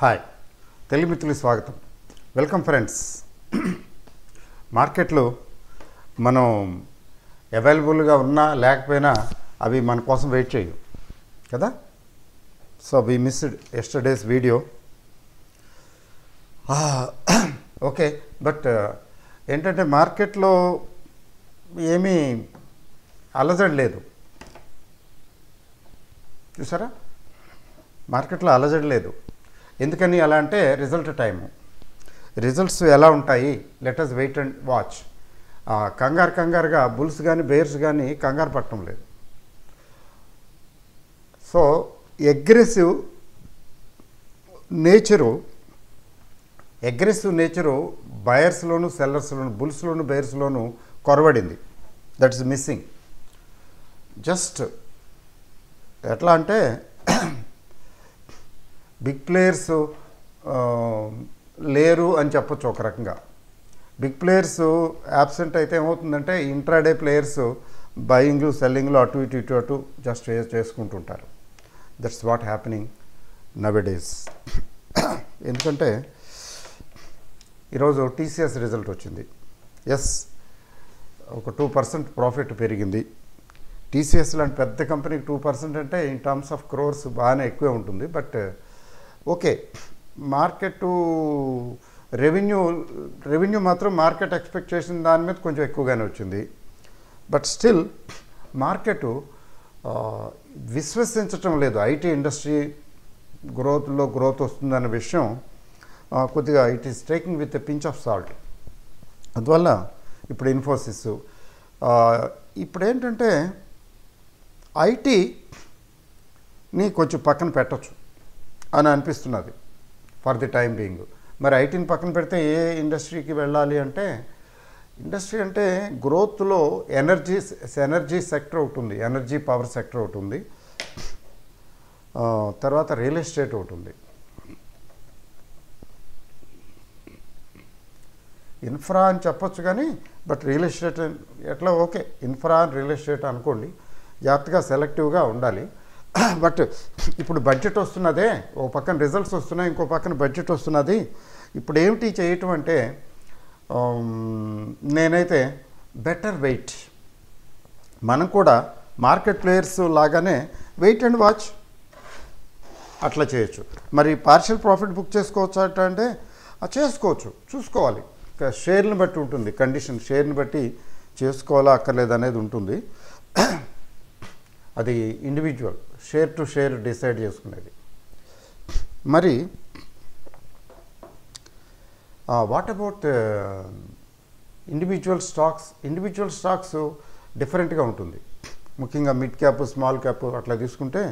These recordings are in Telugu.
హాయ్ తెలుగు మిత్రులకు స్వాగతం. Welcome friends. మార్కెట్లో మనం అవైలబుల్గా ఉన్నా లేకపోయినా అవి మన కోసం వెయిట్ చేయవు కదా. So we missed yesterday's video. Okay, but ఏంటంటే మార్కెట్లో ఏమీ అలజడి లేదు, చూసారా? మార్కెట్లో అలజడి లేదు. ఎందుకని అలా అంటే రిజల్ట్ టైము, రిజల్ట్స్ ఎలా ఉంటాయి, let us wait and watch. కంగారుగా బుల్స్ కానీ బేర్స్ కానీ కంగారు పట్టడం లేదు. సో అగ్రెసివ్ నేచరు బయర్స్లోను సెల్లర్స్లోను, బుల్స్లోను బేర్స్లోను కొరవడింది. That is missing. జస్ట్ ఎట్లా అంటే బిగ్ ప్లేయర్స్ లేరు అని చెప్పొచ్చు ఒక రకంగా. బిగ్ ప్లేయర్స్ యాబ్సెంట్ అయితే ఏమవుతుందంటే ఇంట్రాడే ప్లేయర్స్ బయింగ్లు సెల్లింగ్లు అటు ఇటు జస్ట్ చేసుకుంటుంటారు. That's what happening nowadays. ఎందుకంటే ఈరోజు టీసీఎస్ రిజల్ట్ వచ్చింది. ఎస్, ఒక 2% ప్రాఫిట్ పెరిగింది. టీసీఎస్ లాంటి పెద్ద కంపెనీకి 2% అంటే ఇన్ టర్మ్స్ ఆఫ్ క్రోర్స్ బాగానే ఎక్కువే ఉంటుంది. బట్ ఓకే, మార్కెట్ రెవెన్యూ మాత్రం మార్కెట్ ఎక్స్పెక్ట్ చేసిన దాని మీద కొంచెం ఎక్కువగానే వచ్చింది. బట్ స్టిల్ మార్కెట్ విశ్వసించటం లేదు. ఐటీ ఇండస్ట్రీ గ్రోత్ వస్తుందన్న విషయం కొద్దిగా it is taking with a pinch of salt. అందువల్ల ఇప్పుడు ఇన్ఫోసిస్ ఇప్పుడు ఏంటంటే ఐటీని కొంచెం పక్కన పెట్టచ్చు అని అనిపిస్తున్నది ఫర్ ది టైం బీయింగ్. మరి ఐటీని పక్కన పెడితే ఏ ఇండస్ట్రీకి వెళ్ళాలి అంటే, ఇండస్ట్రీ అంటే గ్రోత్లో ఎనర్జీ సెక్టర్ ఒకటి ఉంది, ఎనర్జీ పవర్ సెక్టర్ ఒకటి ఉంది, తర్వాత రియల్ ఎస్టేట్ ఒకటి ఉంది. ఇన్ఫ్రా అని చెప్పొచ్చు కానీ బట్ రియల్ ఎస్టేట్ ఎట్లా ఓకే, ఇన్ఫ్రా అని రియల్ ఎస్టేట్ అనుకోండి. జాగ్రత్తగా సెలెక్టివ్గా ఉండాలి. బట్ ఇప్పుడు బడ్జెట్ వస్తున్నదే, ఓ పక్కన రిజల్ట్స్ వస్తున్నాయి, ఇంకో పక్కన బడ్జెట్ వస్తున్నది. ఇప్పుడు ఏమిటి చేయటం అంటే నేనైతే బెటర్ వెయిట్. మనం కూడా మార్కెట్ ప్లేయర్స్ లాగానే వెయిట్ అండ్ వాచ్ అట్లా చేయొచ్చు. మరి పార్షియల్ ప్రాఫిట్ బుక్ చేసుకోవచ్చు అంటే చేసుకోవచ్చు, చూసుకోవాలి. షేర్ని బట్టి ఉంటుంది కండిషన్, షేర్ని బట్టి చేసుకోవాలా అక్కర్లేదు అనేది ఉంటుంది. అది individual, share to share decide చేసుకునేది. మరి వాట్ అబౌట్ ఇండివిజువల్ స్టాక్స్ డిఫరెంట్గా ఉంటుంది. ముఖ్యంగా మిడ్ క్యాప్, స్మాల్ క్యాప్ అట్లా తీసుకుంటే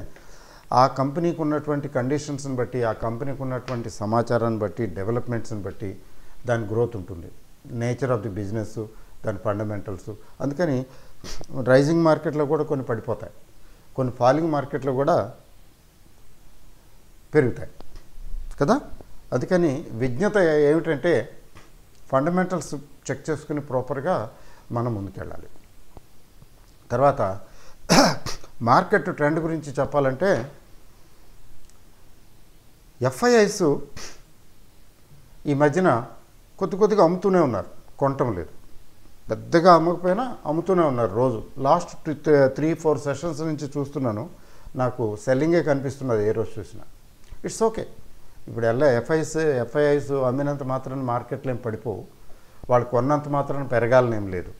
ఆ కంపెనీకి ఉన్నటువంటి కండిషన్స్ని బట్టి, ఆ కంపెనీకి ఉన్నటువంటి సమాచారాన్ని బట్టి, డెవలప్మెంట్స్ని బట్టి దాని గ్రోత్ ఉంటుంది. నేచర్ ఆఫ్ ది బిజినెస్, దాని ఫండమెంటల్స్. అందుకని రైజింగ్ మార్కెట్లో కూడా కొన్ని పడిపోతాయి, కొన్ని ఫాలింగ్ మార్కెట్లో కూడా పెరుగుతాయి కదా. అందుకని విజ్ఞత ఏమిటంటే ఫండమెంటల్స్ చెక్ చేసుకుని ప్రాపర్గా మనం ముందుకెళ్ళాలి. తర్వాత మార్కెట్ ట్రెండ్ గురించి చెప్పాలంటే ఎఫ్ఐఐస్ ఈ మధ్యన కొద్దిగా అమ్ముతూనే ఉన్నారు, కొనటం లేదు. పెద్దగా అమ్మకపోయినా అమ్ముతూనే ఉన్నారు రోజు. లాస్ట్ 3-4 సెషన్స్ నుంచి చూస్తున్నాను, నాకు సెల్లింగే కనిపిస్తున్నది ఏ రోజు చూసినా. It's okay. ఇప్పుడు ఎఫ్ఐఐస్ అమ్మినంత మాత్రాన మార్కెట్లో ఏం పడిపోవు, వాళ్ళు కొన్నంత మాత్రాన పెరగాలని ఏం లేదు.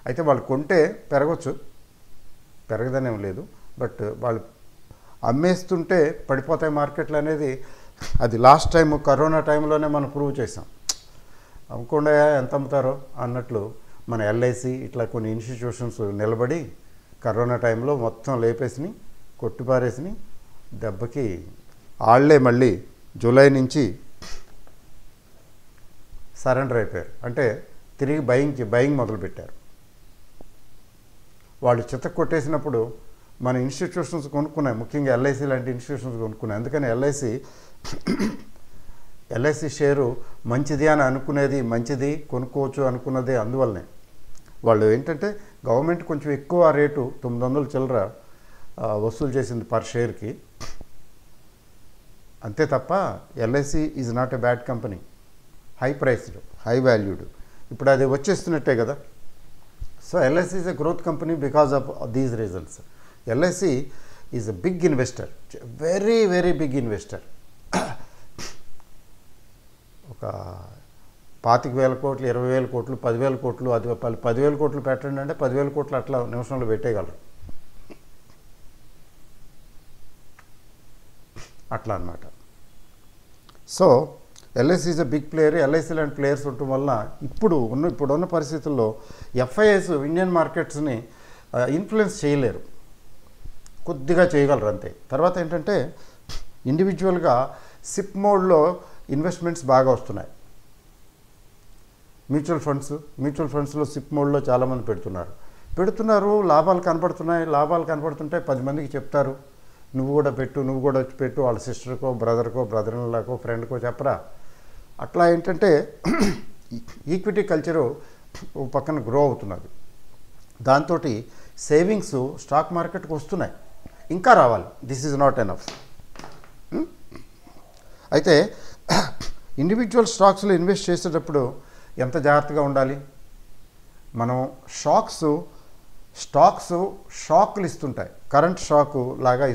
అయితే వాళ్ళు కొంటే పెరగచ్చు, పెరగదనేం లేదు. బట్ వాళ్ళు అమ్మేస్తుంటే పడిపోతాయి మార్కెట్లు అనేది, అది లాస్ట్ టైం కరోనా టైంలోనే మనం ప్రూవ్ చేసాం. అమ్మకుండా ఎంత అమ్ముతారో అన్నట్లు మన ఎల్ఐసి ఇట్లా కొన్ని ఇన్స్టిట్యూషన్స్ నిలబడి కరోనా టైంలో మొత్తం లేపేసిని, కొట్టిపారేసిని. దెబ్బకి వాళ్ళే మళ్ళీ జూలై నుంచి సరెండర్ అయిపోయారు. అంటే తిరిగి బయింగ్ మొదలుపెట్టారు. వాళ్ళు చిత్త కొట్టేసినప్పుడు మన ఇన్స్టిట్యూషన్స్ కొనుక్కున్నాయి, ముఖ్యంగా ఎల్ఐసి లాంటి ఇన్స్టిట్యూషన్స్ కొనుక్కున్నాయి. అందుకని ఎల్ఐసి షేరు మంచిది అని అనుకునేది, మంచిది కొనుక్కోవచ్చు అనుకున్నదే. అందువల్లనే వాళ్ళు ఏంటంటే గవర్నమెంట్ కొంచెం ఎక్కువ రేటు 900 చిల్లర వసూలు చేసింది పర్ షేర్కి. అంతే తప్ప LIC is not a bad company, high priced, high valued. ఇప్పుడు అది వచ్చేస్తున్నట్టే కదా. So LIC is a growth company because of these reasons. LIC is a big investor, very very big investor. ఒక 25,000 కోట్లు, 20,000 కోట్లు, 10,000 కోట్లు, అది 10,000 కోట్లు పెట్టండి అంటే 10,000 కోట్లు అట్లా నిమిషంలో పెట్టేయగలరు. అట్లా అన్నమాట. So LIC is a big player. LIC లాంటి ప్లేయర్స్ ఉండటం వల్ల ఇప్పుడున్న పరిస్థితుల్లో ఎఫ్ఐఎస్ ఇండియన్ మార్కెట్స్ని ఇన్ఫ్లుయెన్స్ చేయలేరు, కొద్దిగా చేయగలరు అంతే. తర్వాత ఏంటంటే ఇండివిజువల్గా సిప్ మోడ్లో ఇన్వెస్ట్మెంట్స్ బాగా వస్తున్నాయి. మ్యూచువల్ ఫండ్స్లో సిప్ మోడ్లో చాలామంది పెడుతున్నారు, లాభాలు కనపడుతుంటే 10 మందికి చెప్తారు, నువ్వు కూడా వచ్చి పెట్టు, వాళ్ళ సిస్టర్కో, బ్రదర్ ఇన్ లాకో, ఫ్రెండ్కో చెప్పరా. అట్లా ఏంటంటే ఈక్విటీ కల్చరు ఒక పక్కన గ్రో అవుతున్నది. దాంతో సేవింగ్స్ స్టాక్ మార్కెట్కి వస్తున్నాయి, ఇంకా రావాలి. This is not enough. అయితే ఇండివిజువల్ స్టాక్స్లో ఇన్వెస్ట్ చేసేటప్పుడు ఎంత జాగ్రత్తగా ఉండాలి. మనం స్టాక్స్ షాకులు ఇస్తుంటాయి, కరెంట్ షాకు లాగా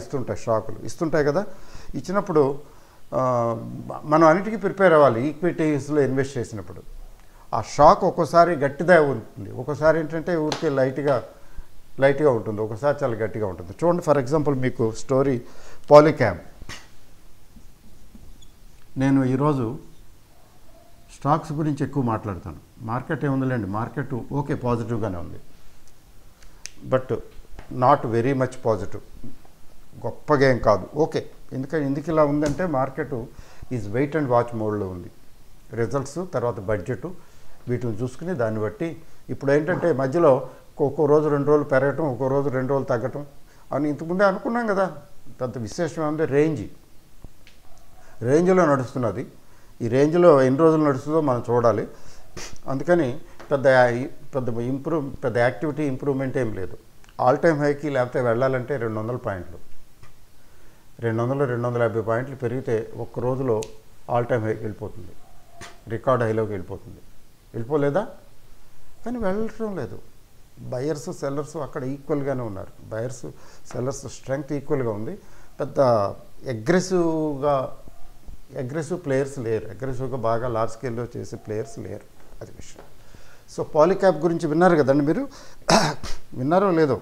ఇస్తుంటాయి కదా. ఇచ్చినప్పుడు మనం అన్నిటికీ ప్రిపేర్ అవ్వాలి. ఈక్విటీస్లో ఇన్వెస్ట్ చేసినప్పుడు ఆ షాక్ ఒక్కోసారి గట్టిగా ఉంటుంది, ఒక్కోసారి ఏంటంటే ఊరికే లైట్గా ఉంటుంది, ఒకసారి చాలా గట్టిగా ఉంటుంది. చూడండి, ఫర్ ఎగ్జాంపుల్ మీకు స్టోరీ పాలిక్యాబ్. నేను ఈరోజు స్టాక్స్ గురించి ఎక్కువ మాట్లాడతాను. మార్కెట్ ఏముందిలేండి, మార్కెట్ ఓకే పాజిటివ్గానే ఉంది, but not very much positive, గొప్పగా ఏం కాదు, ఓకే. ఎందుకు ఇలా ఉందంటే market is wait and watch మోడ్లో ఉంది. రిజల్ట్స్ తర్వాత బడ్జెట్ వీటిని చూసుకుని దాన్ని బట్టి ఇప్పుడు ఏంటంటే మధ్యలో ఒక్కో రోజు 2 రోజులు పెరగటం, ఒక్కో రోజు 2 రోజులు తగ్గటం అని ఇంతకుముందే అనుకున్నాం కదా. పెద్ద విశేషం ఉంది, రేంజ్లో నడుస్తున్నది. ఈ రేంజ్లో ఎన్ని రోజులు నడుస్తుందో మనం చూడాలి. అందుకని పెద్ద యాక్టివిటీ ఇంప్రూవ్మెంట్ ఏం లేదు. ఆల్ టైమ్ హైకి లేకపోతే వెళ్ళాలంటే 200 పాయింట్లు, 250 పాయింట్లు పెరిగితే ఒక్క రోజులో ఆల్ టైమ్ హైకి వెళ్ళిపోతుంది, రికార్డ్ హైలోకి వెళ్ళిపోలేదా? కానీ వెళ్ళటం లేదు. బయర్స్ సెల్లర్స్ అక్కడ ఈక్వల్గానే ఉన్నారు. బయర్స్ సెల్లర్స్ స్ట్రెంగ్త్ ఈక్వల్గా ఉంది. పెద్ద అగ్రెసివ్ ప్లేయర్స్ లేరు, అగ్రెసివ్గా బాగా లార్జ్ స్కేల్లో చేసే ప్లేయర్స్ లేరు, అది విషయం. సో పాలిక్యాబ్ గురించి విన్నారు కదండి మీరు, విన్నారో లేదో.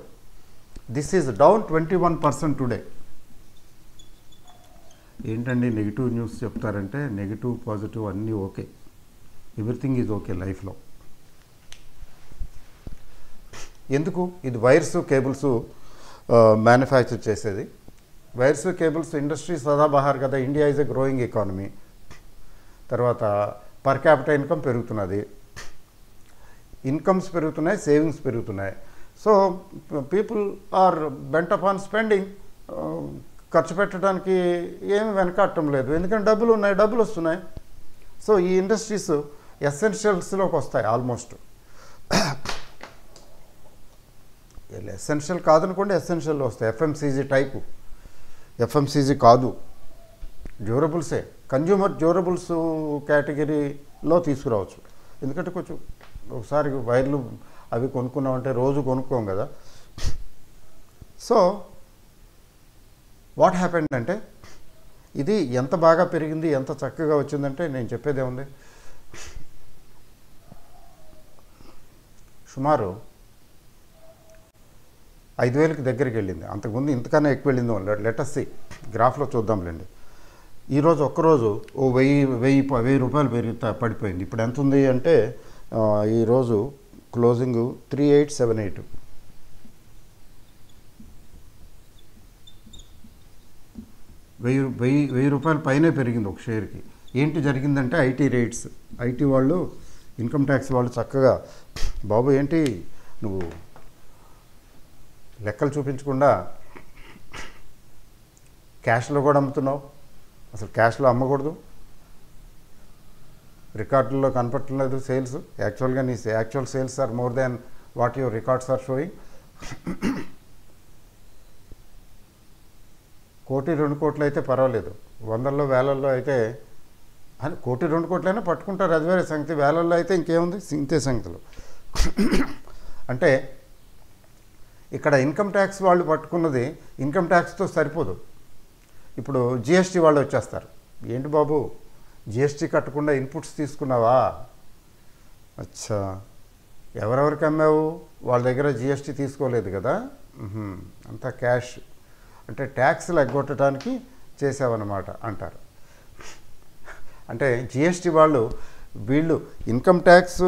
This is down 21% today. ఏంటండి నెగిటివ్ న్యూస్ చెప్తారంటే, నెగిటివ్ పాజిటివ్ అన్నీ ఓకే, ఎవ్రీథింగ్ ఈజ్ ఓకే లైఫ్లో. ఎందుకు? ఇది వైర్స్ కేబుల్స్ మ్యానుఫ్యాక్చర్ చేసేది. వైర్స్ కేబుల్స్ ఇండస్ట్రీ సదాబహార్ కదా. India is a growing economy. తర్వాత పర్ క్యాపిటల్ ఇన్కమ్ పెరుగుతున్నది, ఇన్కమ్స్ పెరుగుతున్నాయి, సేవింగ్స్ పెరుగుతున్నాయి. So people are bent up on spending. ఖర్చు పెట్టడానికి ఏమి వెనకాడటం లేదు, ఎందుకంటే డబ్బులు వస్తున్నాయి. సో ఈ ఇండస్ట్రీస్ ఎసెన్షియల్స్లోకి వస్తాయి ఆల్మోస్ట్. ఎసెన్షియల్ కాదనుకోండి, ఎసెన్షియల్లో వస్తాయి. ఎఫ్ఎంసీజీ కాదు, డ్యూరబుల్సే. కన్జ్యూమర్ డ్యూరబుల్స్ కేటగిరీలో తీసుకురావచ్చు. ఎందుకంటే కొంచెం ఒకసారి వైర్లు అవి కొనుక్కున్నామంటే రోజు కొనుక్కోం కదా. సో వాట్ హ్యాపెండ్ అంటే, ఇది ఎంత బాగా పెరిగింది, ఎంత చక్కగా వచ్చిందంటే నేను చెప్పేదే ఉంది. సుమారు 5,000కి దగ్గరికి వెళ్ళింది. అంతకుముందు ఇంతకన్నా ఎక్కువ వెళ్ళిందో లెటస్ సి, గ్రాఫ్లో చూద్దాంలేండి. ఈరోజు ఒక్కరోజు 1000 రూపాయలు పడిపోయింది. ఇప్పుడు ఎంత ఉంది అంటే ఈరోజు క్లోజింగ్ 3878. వెయ్యి రూపాయల పైనే పెరిగింది ఒక షేర్కి. ఏంటి జరిగిందంటే ఐటీ వాళ్ళు, ఇన్కమ్ ట్యాక్స్ వాళ్ళు చక్కగా, బాబు ఏంటి నువ్వు లెక్కలు చూపించకుండా క్యాష్లో కూడా అమ్ముతున్నావు, అసలు క్యాష్లో అమ్మకూడదు, రికార్డుల్లో కనపట్టలేదు సేల్స్. యాక్చువల్గా నీ actual sales are more than what your records are showing. కోటి 2 కోట్లు అయితే పర్వాలేదు, వందల్లో వేలల్లో అయితే అని కోటి 2 కోట్లైనా పట్టుకుంటారు, అది వేరే సంగతి. వేలల్లో అయితే ఇంకేముంది, ఇంతే సంగతులు. అంటే ఇక్కడ ఇన్కమ్ ట్యాక్స్ వాళ్ళు పట్టుకున్నది ఇన్కమ్ ట్యాక్స్తో సరిపోదు. ఇప్పుడు జిఎస్టీ వాళ్ళు వచ్చేస్తారు, ఏంటి బాబు జిఎస్టీ కట్టకుండా ఇన్పుట్స్ తీసుకున్నావా, అచ్చా ఎవరెవరికి అమ్మావు, వాళ్ళ దగ్గర జిఎస్టీ తీసుకోలేదు కదా, అంతా క్యాష్, అంటే ట్యాక్స్లు ఎగ్గొట్టడానికి చేసావన్నమాట అంటారు. అంటే జిఎస్టీ వాళ్ళు వీళ్ళు ఇన్కమ్ ట్యాక్స్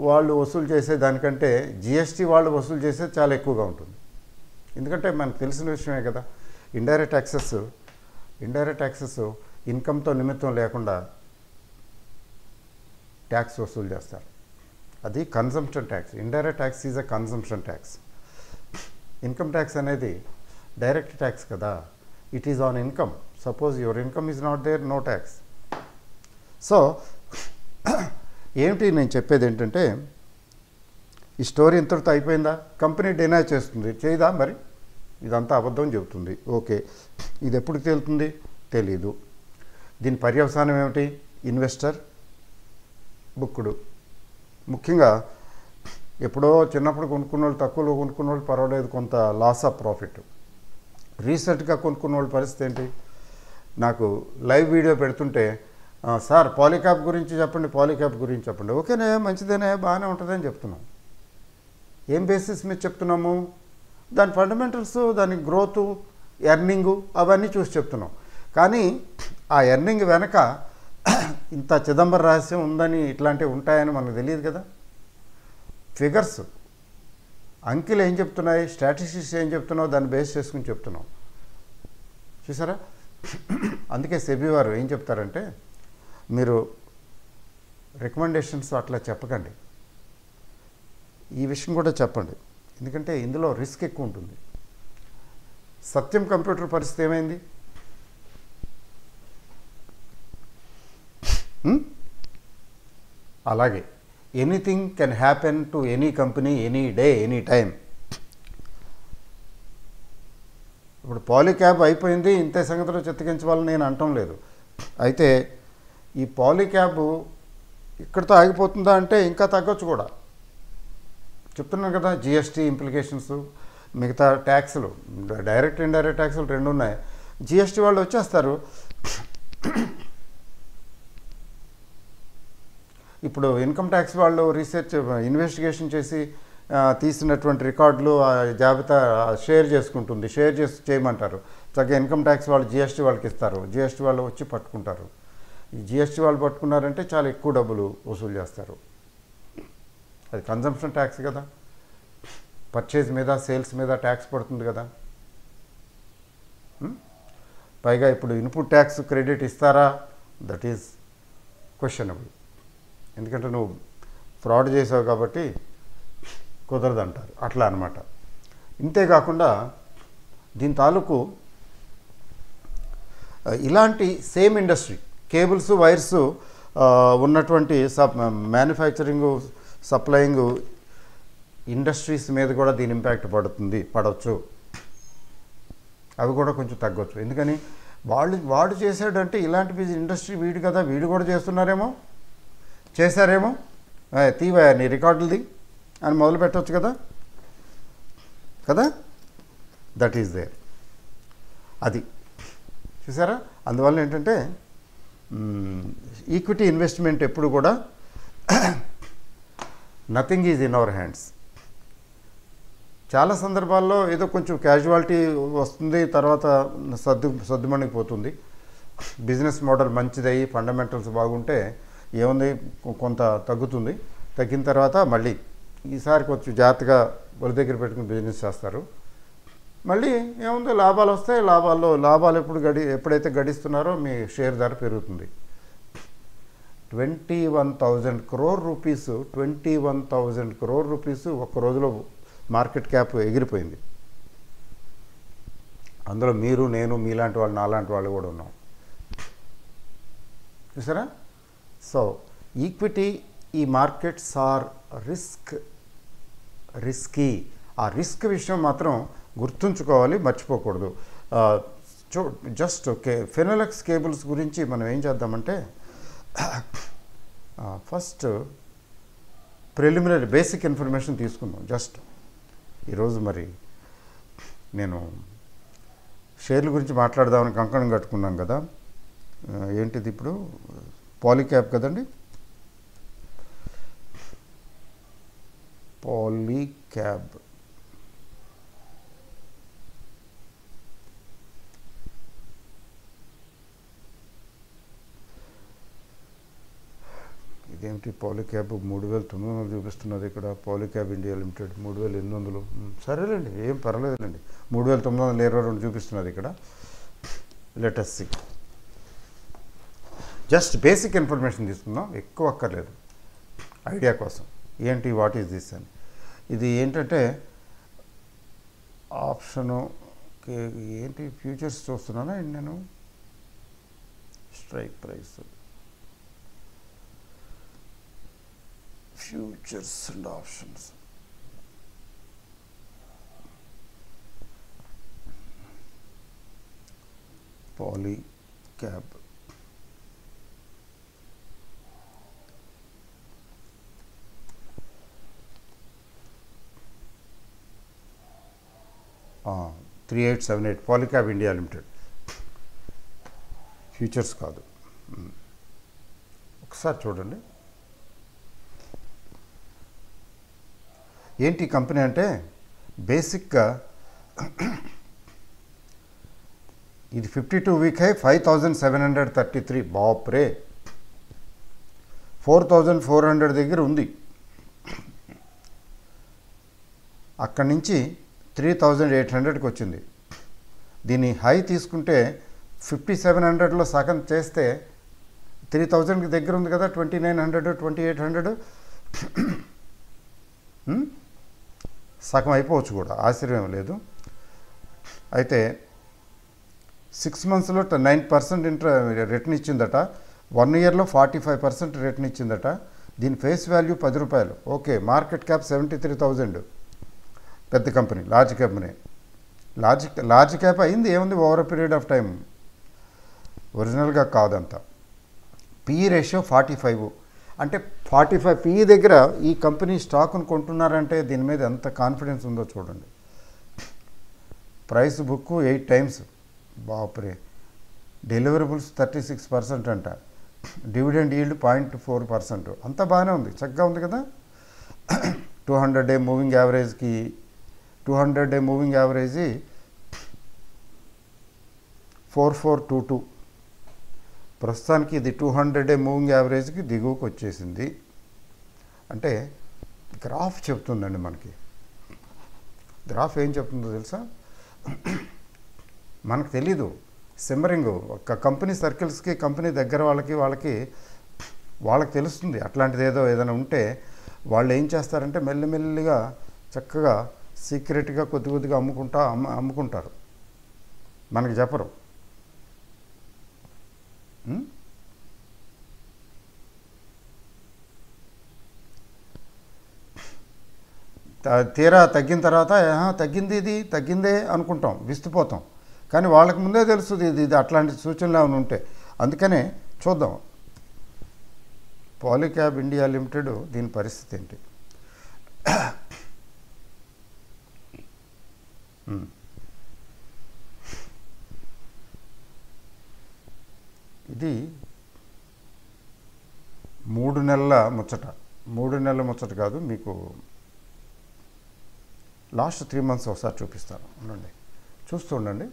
వాళ్ళు వసూలు చేసే దానికంటే జిఎస్టీ వాళ్ళు వసూలు చేసేది చాలా ఎక్కువగా ఉంటుంది. ఎందుకంటే మనకు తెలిసిన విషయమే కదా, ఇండైరెక్ట్ ట్యాక్సెస్ ఇన్కమ్తో నిమిత్తం లేకుండా ట్యాక్స్ వసూలు చేస్తారు. అది consumption tax. Indirect tax is a consumption tax. Income tax అనేది డైరెక్ట్ ట్యాక్స్ కదా, it is on income. Suppose your income is not there, no tax. So ఏమిటి నేను చెప్పేది ఏంటంటే, ఈ స్టోరీ ఇంతటితో అయిపోయిందా? కంపెనీ డినై చేస్తుంది, చేయదా? మరి ఇదంతా అబద్ధం చెబుతుంది. ఓకే, ఇది ఎప్పుడు తేలుతుంది? తెలీదు. దీని పర్యవసానం ఏమిటి? ఇన్వెస్టర్ బుక్కుడు. ముఖ్యంగా ఎప్పుడో చిన్నప్పుడు కొనుక్కున్న వాళ్ళు, తక్కువలో కొనుక్కున్న వాళ్ళు పర్వాలేదు, కొంత లాస్ ఆఫ్ ప్రాఫిట్. రీసెంట్గా కొనుక్కున్న వాళ్ళ పరిస్థితి ఏంటి? నాకు లైవ్ వీడియో పెడుతుంటే, సార్ పాలిక్యాప్ గురించి చెప్పండి. ఓకేనే, మంచిదేనే, బాగానే ఉంటుందని చెప్తున్నాం. ఏం బేసిస్ మీద చెప్తున్నాము? దాని ఫండమెంటల్స్, దాని గ్రోత్, ఎర్నింగు అవన్నీ చూసి చెప్తున్నాం. కానీ ఆ ఎర్నింగ్ వెనక ఇంత చిదంబర రహస్యం ఉందని, ఇట్లాంటివి ఉంటాయని మనకు తెలియదు కదా. ఫిగర్స్, అంకెలు ఏం చెప్తున్నాయి, స్టాటిస్టిక్స్ ఏం చెప్తున్నావు, దాన్ని బేస్ చేసుకుని చెప్తున్నాం. చూసారా? అందుకే సెబీ వారు ఏం చెప్తారంటే, మీరు రికమెండేషన్స్ అట్లా చెప్పకండి, ఈ విషయం కూడా చెప్పండి, ఎందుకంటే ఇందులో రిస్క్ ఎక్కువ ఉంటుంది. సత్యం కంప్యూటర్ పరిస్థితి ఏమైంది? అలాగే anything can happen to any company, any day, any time. ఇప్పుడు పాలిక్యాబ్ అయిపోయింది, ఇంతే సంగతిలో చిత్తగించవాలని నేను అనటం లేదు. అయితే ఈ పాలిక్యాబ్ ఇక్కడితో ఆగిపోతుందా అంటే ఇంకా తగ్గొచ్చు కూడా. చెప్తున్నాను కదా, జిఎస్టీ ఇంప్లికేషన్స్, మిగతా ట్యాక్సులు, డైరెక్ట్ ఇండైరెక్ట్ ట్యాక్సులు రెండు ఉన్నాయి. జిఎస్టీ వాళ్ళు వచ్చేస్తారు. ఇప్పుడు ఇన్కమ్ ట్యాక్స్ వాళ్ళు రీసెర్చ్, ఇన్వెస్టిగేషన్ చేసి తీసినటువంటి రికార్డులు జాబితా షేర్ చేసుకుంటుంది, చేయమంటారు. చక్కగా ఇన్కమ్ ట్యాక్స్ వాళ్ళు జిఎస్టీ వాళ్ళకి ఇస్తారు, జిఎస్టీ వాళ్ళు వచ్చి పట్టుకుంటారు. ఈ జిఎస్టీ వాళ్ళు పట్టుకున్నారంటే చాలా ఎక్కువ డబ్బులు వసూలు చేస్తారు. అది కన్జంప్షన్ ట్యాక్స్ కదా, పర్చేజ్ మీద, సేల్స్ మీద ట్యాక్స్ పడుతుంది కదా. పైగా ఇప్పుడు ఇన్పుట్ ట్యాక్స్ క్రెడిట్ ఇస్తారా? That is questionable. ఎందుకంటే నువ్వు ఫ్రాడ్ చేసావు కాబట్టి కుదరదంటారు, అట్లా అనమాట. ఇంతేకాకుండా దీని తాలూకు ఇలాంటి సేమ్ ఇండస్ట్రీ, కేబుల్స్, వైర్స్ ఉన్నటువంటి మ్యానుఫ్యాక్చరింగ్, సప్లయింగ్ ఇండస్ట్రీస్ మీద కూడా దీని ఇంపాక్ట్ పడవచ్చు. అవి కూడా కొంచెం తగ్గొచ్చు. ఎందుకని వాడు చేశాడంటే ఇలాంటి ఇండస్ట్రీ వీడు కదా, వీడు కూడా చేశారేమో, తీవా నీ రికార్డులది అని మొదలు పెట్టవచ్చు కదా. That is there. అది చూసారా? అందువల్ల ఏంటంటే ఈక్విటీ ఇన్వెస్ట్మెంట్ ఎప్పుడు కూడా nothing is in our hands. చాలా సందర్భాల్లో ఏదో కొంచెం క్యాజువాలిటీ వస్తుంది, తర్వాత సర్దుమణిగిపోతుంది. బిజినెస్ మోడల్ మంచిదయ్యి ఫండమెంటల్స్ బాగుంటే ఏముంది, కొంత తగ్గుతుంది. తగ్గిన తర్వాత మళ్ళీ ఈసారి కొంచెం జాగ్రత్తగా ఒరి దగ్గర పెట్టుకుని బిజినెస్ చేస్తారు. మళ్ళీ ఏముంది, లాభాలు వస్తాయి. లాభాలు ఎప్పుడైతే గడిస్తున్నారో మీ షేర్ ధర పెరుగుతుంది. 21,000 crore రూపీస్ 21,000 crore రూపీస్ ఒక్క రోజులో మార్కెట్ క్యాప్ ఎగిరిపోయింది. అందులో మీరు, నేను, మీలాంటి వాళ్ళు, నాలాంటి వాళ్ళు కూడా ఉన్నాం. చూసారా? సో ఈక్విటీ, ఈ మార్కెట్స్ ఆర్ రిస్కీ. ఆ రిస్క్ విషయం మాత్రం గుర్తుంచుకోవాలి, మర్చిపోకూడదు. జస్ట్ ఓకే ఫినోలెక్స్ కేబుల్స్ గురించి మనం ఏం చేద్దామంటే ఫస్ట్ ప్రిలిమినరీ బేసిక్ ఇన్ఫర్మేషన్ తీసుకుందాం. జస్ట్ ఈరోజు మరి నేను షేర్ల గురించి మాట్లాడదామని కంకణం కట్టుకున్నాం కదా. ఏంటిది ఇప్పుడు పాలీక్యాబ్ కదండి, పాలీక్యాబ్. ఇదేమిటి పాలీక్యాబ్ 3,900 చూపిస్తున్నది ఇక్కడ. Polycab India limited 3,800. సరేలేండి, ఏం పర్లేదులేండి. 3,922 చూపిస్తున్నది ఇక్కడ. Let us see. Just basic information తీసుకుందాం, ఎక్కువ అక్కర్లేదు, ఐడియా కోసం. ఏంటి వాట్ ఈజ్ దిస్ అని. ఇది ఏంటంటే ఆప్షను ఏంటి ఫ్యూచర్స్ చూస్తున్నానా నేను. Strike price, futures and options. Polycab ఆ 3878 పాలీక్యాబ్ ఇండియా లిమిటెడ్. ఫ్యూచర్స్ కాదు, ఒకసారి చూడండి. ఏంటి కంపెనీ అంటే బేసిక్గా ఇది 52 వీక్ హై 5,733. బాప్రే, 4,400 దగ్గర ఉంది. అక్కడి నుంచి 3,800కి వచ్చింది. దీని హై తీసుకుంటే 5,700లో సగం చేస్తే 3,000కి దగ్గర ఉంది కదా. 2,900 2,800 సగం అయిపోవచ్చు కూడా, ఆశ్చర్యం లేదు. అయితే 6 మంత్స్లో 9% రిటర్న్ ఇచ్చిందట. 1 ఇయర్లో 45% రిటర్న్ ఇచ్చిందట. దీని ఫేస్ వాల్యూ 10 రూపాయలు. Okay, market cap 73,000. పెద్ద company, large company. Large cap అయింది, ఏముంది ఓవర్ పీరియడ్ ఆఫ్ టైం, ఒరిజినల్గా కాదంతా. PE ratio 45. అంటే 45 పిఈ దగ్గర ఈ కంపెనీ స్టాక్ను కొంటున్నారంటే దీని మీద ఎంత కాన్ఫిడెన్స్ ఉందో చూడండి. Price book 8 times. బాప్రే. డెలివరబుల్స్ 36% అంట. Dividend yield 0.4%. అంతా బాగానే ఉంది, చక్కగా ఉంది కదా. 200-day moving యావరేజ్కి 200-day moving average 4422. ప్రస్తుతానికి ఇది 200-day మూవింగ్ యావరేజ్కి దిగువకు వచ్చేసింది. అంటే గ్రాఫ్ చెప్తుందండి మనకి. గ్రాఫ్ ఏం చెప్తుందో తెలుసా, మనకు తెలీదు. సిమ్మరింగ్ ఒక కంపెనీ సర్కిల్స్కి, కంపెనీ దగ్గర వాళ్ళకి తెలుస్తుంది. అట్లాంటిది ఏదైనా ఉంటే వాళ్ళు ఏం చేస్తారంటే మెల్లిమెల్లిగా చక్కగా సీక్రెట్గా కొద్దిగా అమ్ముకుంటారు, మనకి చెప్పరు. తీరా తగ్గిన తర్వాత తగ్గిందే అనుకుంటాం, విస్తుపోతాం. కానీ వాళ్ళకి ముందే తెలుస్తుంది ఇది అట్లాంటి సూచనలు ఏమైనా ఉంటే. అందుకనే చూద్దాం పాలీక్యాబ్ ఇండియా లిమిటెడ్ దీని పరిస్థితి ఏంటి. ఇది 3 నెలల ముచ్చట. 3 నెలల ముచ్చట కాదు, మీకు లాస్ట్ 3 months ఒకసారి చూపిస్తాను. ఉండండి, చూస్తూ ఉండండి.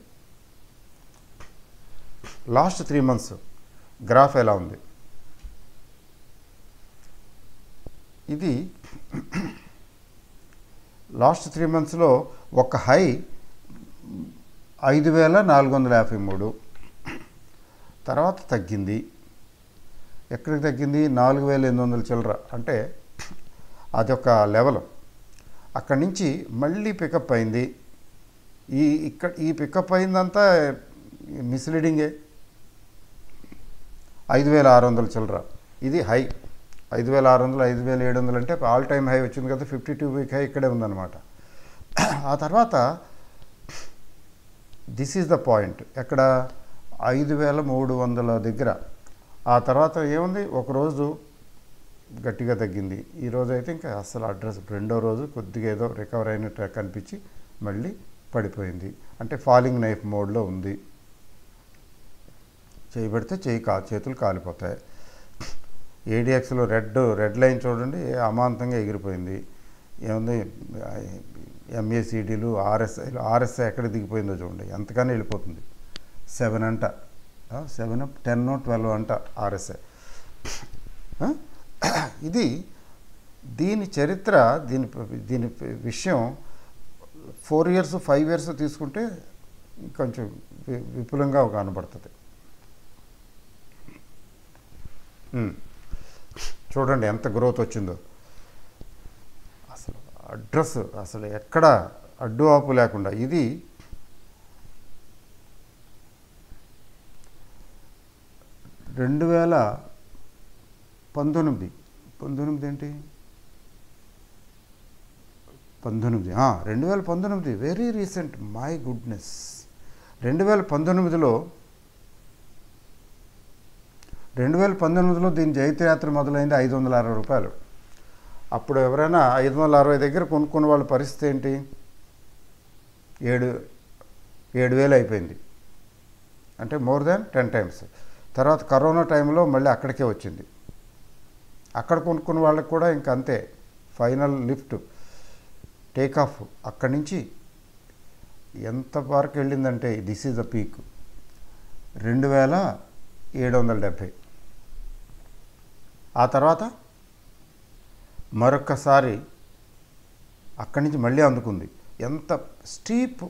లాస్ట్ 3 months గ్రాఫ్ ఎలా ఉంది. ఇది లాస్ట్ 3 monthsలో ఒక హై 5,453. తర్వాత తగ్గింది. ఎక్కడికి తగ్గింది? 4,800 చిల్లర. అంటే అదొక లెవెల్. అక్కడి నుంచి మళ్ళీ పికప్ అయింది. ఈ పికప్ అయిందంతా మిస్లీడింగే. 5,600 చిల్లర ఇది హై. 5,600 5,700 అంటే ఆల్ టైమ్ హై వచ్చింది కదా. 52 వీక్ హై ఇక్కడే ఉందన్నమాట. ఆ తర్వాత దిస్ ఈజ్ ద పాయింట్. ఎక్కడ 5,300 దగ్గర. ఆ తర్వాత ఏముంది, ఒకరోజు గట్టిగా తగ్గింది. ఈరోజు అయితే ఇంకా అసలు అడ్రస్, రెండో రోజు కొద్దిగా ఏదో రికవర్ అయినట్టు కనిపించి మళ్ళీ పడిపోయింది. అంటే ఫాలింగ్ నైఫ్ మోడ్లో ఉంది. చేయబడితే చేతులు కాలిపోతాయి. ఏడిఎక్స్లో రెడ్ లైన్ చూడండి, అమాంతంగా ఎగిరిపోయింది. ఏముంది, ఎంఏసిడీలు, ఆర్ఎస్ఐ ఎక్కడ దిగిపోయిందో చూడండి, ఎంతగానో వెళ్ళిపోతుంది. 7 అంట, 7, 10, 12 అంట ఆర్ఎస్ఐ. ఇది దీని చరిత్ర, దీని విషయం 4 years 5 years తీసుకుంటే కొంచెం విపులంగా కనబడుతుంది. చూడండి ఎంత గ్రోత్ వచ్చిందో. అసలు అడ్రస్ అసలు ఎక్కడ అడ్డు ఆపు లేకుండా. ఇది 2019 ఏంటి, 2019 వెరీ రీసెంట్. My goodness. 2019లో దీని జైత్రయాత్ర మొదలైంది 560 రూపాయలు. అప్పుడు ఎవరైనా 560 దగ్గర కొనుక్కున్న వాళ్ళ పరిస్థితి ఏంటి, 7,000 అయిపోయింది. అంటే మోర్ దాన్ 10 times. తర్వాత కరోనా టైంలో మళ్ళీ అక్కడికే వచ్చింది. అక్కడ కొనుక్కున్న వాళ్ళకి కూడా ఇంక అంతే, ఫైనల్ లిఫ్ట్, టేక్ ఆఫ్. అక్కడి నుంచి ఎంత వరకు వెళ్ళిందంటే దిస్ ఈజ్ ద పీక్, 2,770. ఆ తర్వాత మరొక్కసారి అక్కడి నుంచి మళ్ళీ అందుకుంది. ఎంత స్టీప్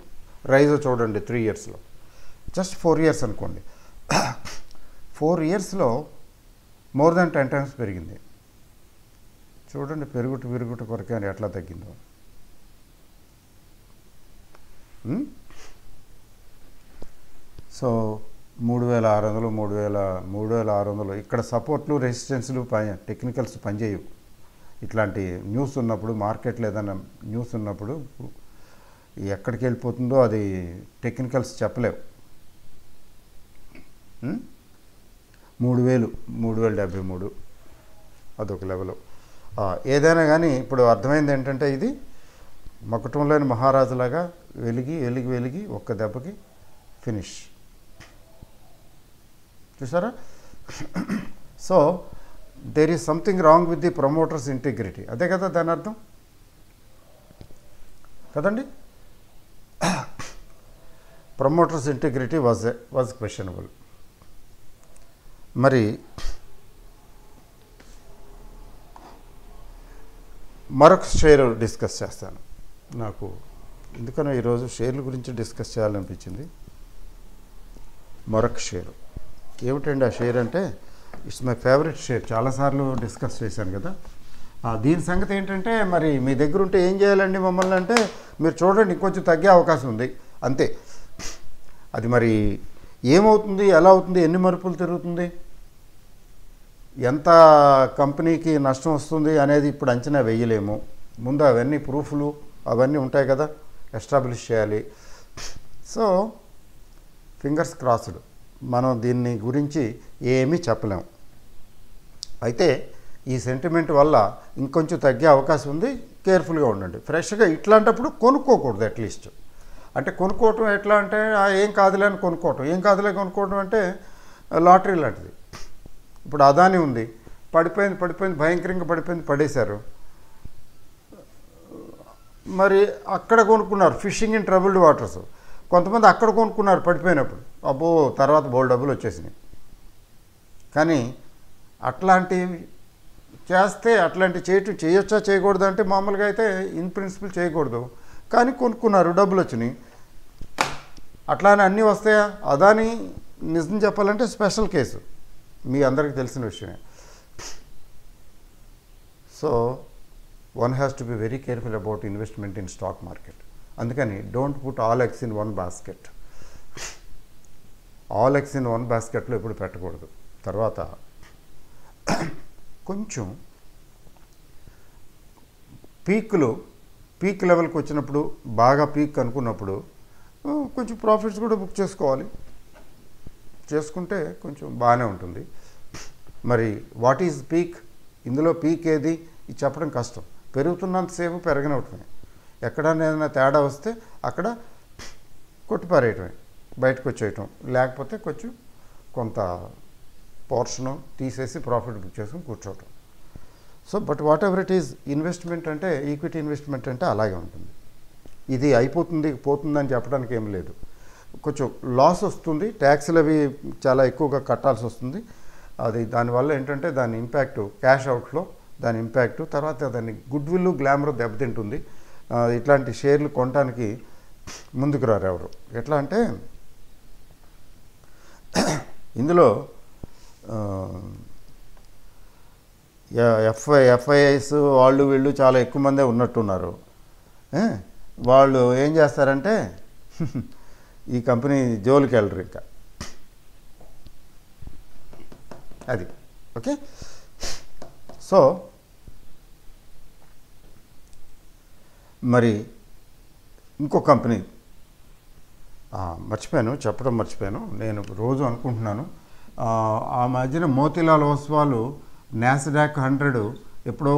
రైజో చూడండి 3 yearsలో. జస్ట్ 4 years అనుకోండి, 4 yearsలో మోర్ దాన్ 10 times పెరిగింది. చూడండి పెరుగుట కొరకే అని ఎట్లా తగ్గిందో. సో 3,600 ఇక్కడ సపోర్ట్లు, రెసిస్టెన్స్లు, టెక్నికల్స్ పనిచేయవు. ఇట్లాంటి న్యూస్ ఉన్నప్పుడు, మార్కెట్లో ఏదైనా న్యూస్ ఉన్నప్పుడు ఎక్కడికి వెళ్ళిపోతుందో అది టెక్నికల్స్ చెప్పలేవు. 3,073 అదొక లెవెల్. ఏదైనా కానీ ఇప్పుడు అర్థమైంది ఏంటంటే, ఇది మకుటంలోని మహారాజులాగా వెలిగి ఒక్క దెబ్బకి ఫినిష్. చూసారా? So there is something wrong with the promoters integrity. అదే కదా దాని అర్థం కదండి. Promoters integrity was questionable. మరి మరొక షేర్ డిస్కస్ చేస్తాను. నాకు ఎందుకనో ఈరోజు షేర్ల గురించి డిస్కస్ చేయాలనిపించింది. మరొక షేరు ఏమిటండి ఆ షేర్ అంటే, ఇట్స్ మై ఫేవరెట్ షేర్. చాలాసార్లు డిస్కస్ చేశాను కదా. దీని సంగతి ఏంటంటే, మరి మీ దగ్గర ఉంటే ఏం చేయాలండి మమ్మల్ని అంటే, మీరు చూడండి ఇంకొంచెం తగ్గే అవకాశం ఉంది అంతే. అది మరి ఏమవుతుంది, ఎలా అవుతుంది, ఎన్ని మరుపులు తిరుగుతుంది, ఎంత కంపెనీకి నష్టం వస్తుంది అనేది ఇప్పుడు అంచనా వేయలేము. ముందు అవన్నీ ప్రూఫ్లు అవన్నీ ఉంటాయి కదా, ఎస్టాబ్లిష్ చేయాలి. సో ఫింగర్స్ క్రాస్డ్, మనం దీన్ని గురించి ఏమీ చెప్పలేము. అయితే ఈ సెంటిమెంట్ వల్ల ఇంకొంచెం తగ్గే అవకాశం ఉంది. కేర్ఫుల్గా ఉండండి. ఫ్రెష్గా ఇట్లాంటప్పుడు కొనుక్కోకూడదు. అట్లీస్ట్ అంటే కొనుక్కోవటం ఎట్లా అంటే, ఏం కాదులే అని కొనుక్కోవటం. ఏం కాదులే కొనుక్కోవటం అంటే లాటరీ లాంటిది. ఇప్పుడు అదాని ఉంది, పడిపోయింది, భయంకరంగా పడిపోయింది, పడేశారు. మరి అక్కడ కొనుక్కున్నారు, ఫిషింగ్ ఇన్ ట్రబుల్డ్ వాటర్స్. కొంతమంది అక్కడ కొనుక్కున్నారు పడిపోయినప్పుడు, అబ్బో తర్వాత బోల్డ్ డబ్బులు వచ్చేసినాయి. కానీ అట్లాంటివి చేస్తే, అట్లాంటివి చేయొచ్చా చేయకూడదు అంటే, మామూలుగా అయితే ఇన్ ప్రిన్సిపల్ చేయకూడదు. కానీ కొనుక్కున్నారు, డబ్బులు వచ్చినాయి. అట్లానే అన్నీ వస్తాయా? అదాని నిజం చెప్పాలంటే స్పెషల్ కేసు, మీ అందరికీ తెలిసిన విషయమే. So one has to be very careful about investment in stock market. అందుకని don't put all eggs in one basket. All eggs in one బాస్కెట్లో ఎప్పుడు పెట్టకూడదు. తర్వాత కొంచెం పీక్ లెవెల్కి వచ్చినప్పుడు, బాగా పీక్ అనుకున్నప్పుడు కొంచెం ప్రాఫిట్స్ కూడా బుక్ చేసుకోవాలి, చేసుకుంటే కొంచెం బాగానే ఉంటుంది. మరి వాట్ ఈజ్ పీక్, ఇందులో పీక్ ఏది ఇది చెప్పడం కష్టం. పెరుగుతున్నంతసేపు పెరగనవటమే, ఎక్కడైనా ఏదైనా తేడా వస్తే అక్కడ కొట్టిపారేయటమే, బయటకు వచ్చేయటం, లేకపోతే కొంచెం కొంత పోర్షను తీసేసి ప్రాఫిట్ బుక్ చేసుకుని కూర్చోవటం. So but whatever it is, investment అంటే ఈక్విటీ ఇన్వెస్ట్మెంట్ అంటే అలాగే ఉంటుంది. ఇది అయిపోతుంది పోతుందని చెప్పడానికి ఏం లేదు. కొంచెం లాస్ వస్తుంది, ట్యాక్స్లు అవి చాలా ఎక్కువగా కట్టాల్సి వస్తుంది. అది దానివల్ల ఏంటంటే దాని ఇంపాక్టు క్యాష్ అవుట్లో, దాని ఇంపాక్టు, తర్వాత దాని గుడ్ విల్ గ్లామర్ దెబ్బతింటుంది. ఇట్లాంటి షేర్లు కొనడానికి ముందుకు రారు ఎవరు. ఎట్లా అంటే ఇందులో ఎఫ్ఐఐస్ వాళ్ళు వీళ్ళు చాలా ఎక్కువ మందే ఉన్నట్టున్నారు. వాళ్ళు ఏం చేస్తారంటే ఈ కంపెనీ జోలికి వెళ్ళరు ఇంకా. అది ఓకే. సో మరి ఇంకో కంపెనీ చెప్పడం మర్చిపోయాను. నేను రోజు అనుకుంటున్నాను, ఆ మధ్యన మోతీలాల్ ఓస్వాల్ నాస్డాక్ 100 ఎప్పుడో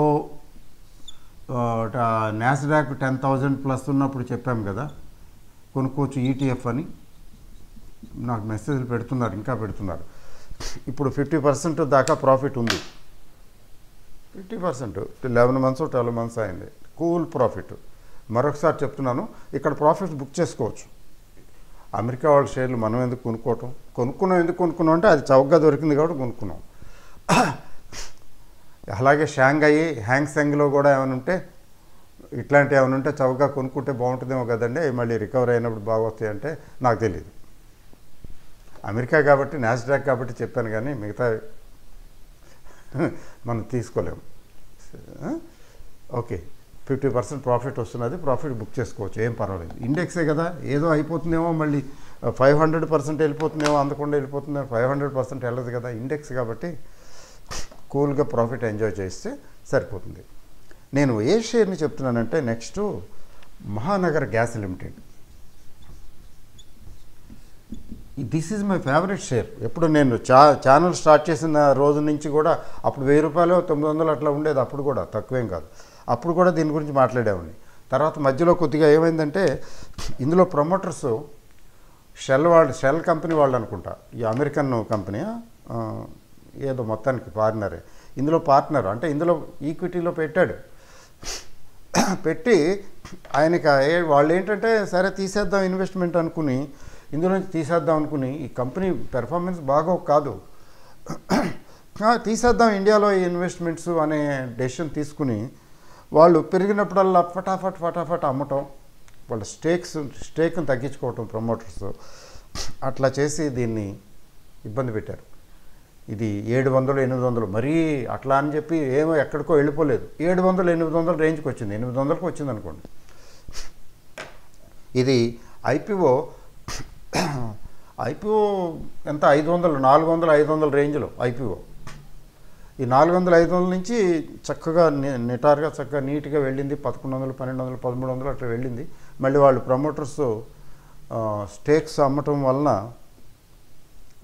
నాస్డాక్ 10,000 ప్లస్ ఉన్నప్పుడు చెప్పాం కదా కొనుక్కోవచ్చు ఈటీఎఫ్ అని. నాకు మెసేజ్లు పెడుతున్నారు, ఇంకా పెడుతున్నారు. ఇప్పుడు 50% దాకా ప్రాఫిట్ ఉంది. 50% 11 months 12 months అయింది, కూల్ ప్రాఫిట్. మరొకసారి చెప్తున్నాను, ఇక్కడ ప్రాఫిట్ బుక్ చేసుకోవచ్చు. అమెరికా వాళ్ళ షేర్లు మనం ఎందుకు కొనుక్కున్నాం అంటే అది చౌకగా దొరికింది కాబట్టి కొనుక్కున్నాం. అలాగే షాంఘై హ్యాంగ్సెంగ్లో కూడా ఏమైనా ఉంటే, ఇట్లాంటివి ఏమైనా ఉంటే చౌకగా కొనుక్కుంటే బాగుంటుందేమో కదండి, మళ్ళీ రికవర్ అయినప్పుడు బాగా వస్తాయి అంటే నాకు తెలియదు. అమెరికా కాబట్టి నాస్డాక్ కాబట్టి చెప్పాను, కానీ మిగతా మనం తీసుకోలేము. ఓకే, 50% ప్రాఫిట్ వస్తున్నది, ప్రాఫిట్ బుక్ చేసుకోవచ్చు, ఏం పర్వాలేదు. ఇండెక్సే కదా, ఏదో అయిపోతుందేమో, మళ్ళీ 500% వెళ్ళిపోతుందేమో, అందకుండా వెళ్ళిపోతుందేమో, 500% వెళ్ళదు కదా, ఇండెక్స్ కాబట్టి కూల్గా ప్రాఫిట్ ఎంజాయ్ చేస్తే సరిపోతుంది. నేను ఏ షేర్ని చెప్తున్నానంటే next Mahanagar gas limited. This is my favourite share. ఎప్పుడు నేను ఛానల్ స్టార్ట్ చేసిన రోజు నుంచి కూడా, అప్పుడు 1000 రూపాయలు 900 అట్లా ఉండేది, అప్పుడు కూడా తక్కువేం కాదు. అప్పుడు కూడా దీని గురించి మాట్లాడేవాడిని. తర్వాత మధ్యలో కొద్దిగా ఏమైందంటే ఇందులో ప్రమోటర్స్ షెల్ కంపెనీ వాళ్ళు అనుకుంటా, ఈ అమెరికన్ కంపెనీ ఏదో మొత్తానికి పార్ట్నరే, ఇందులో పార్ట్నర్ అంటే ఇందులో ఈక్విటీలో పెట్టి ఆయనకి వాళ్ళు ఏంటంటే సరే తీసేద్దాం ఇన్వెస్ట్మెంట్ అనుకుని, ఇందులో నుంచి తీసేద్దాం అనుకుని, ఈ కంపెనీ పెర్ఫార్మెన్స్ బాగా కాదు, తీసేద్దాం ఇండియాలో ఈ ఇన్వెస్ట్మెంట్స్ అనే డెసిషన్ తీసుకుని వాళ్ళు పెరిగినప్పుడల్లా ఫటాఫట్ అమ్మటం, వాళ్ళ స్టేక్ని తగ్గించుకోవటం ప్రమోటర్స్, అట్లా చేసి దీన్ని ఇబ్బంది పెట్టారు. ఇది 700-800 మరీ అట్లా అని చెప్పి ఏమో ఎక్కడికో వెళ్ళిపోలేదు, 700-800 రేంజ్కి వచ్చింది, 800కి వచ్చింది అనుకోండి. ఇది ఐపీఓ ఎంత 400-500 రేంజ్లో ఐపీఓ. ఈ 400-500 నుంచి చక్కగా నిటారుగా చక్కగా నీట్గా వెళ్ళింది, 1100-1200-1300 అట్లా వెళ్ళింది. మళ్ళీ వాళ్ళు ప్రమోటర్స్ స్టేక్స్ అమ్మటం వలన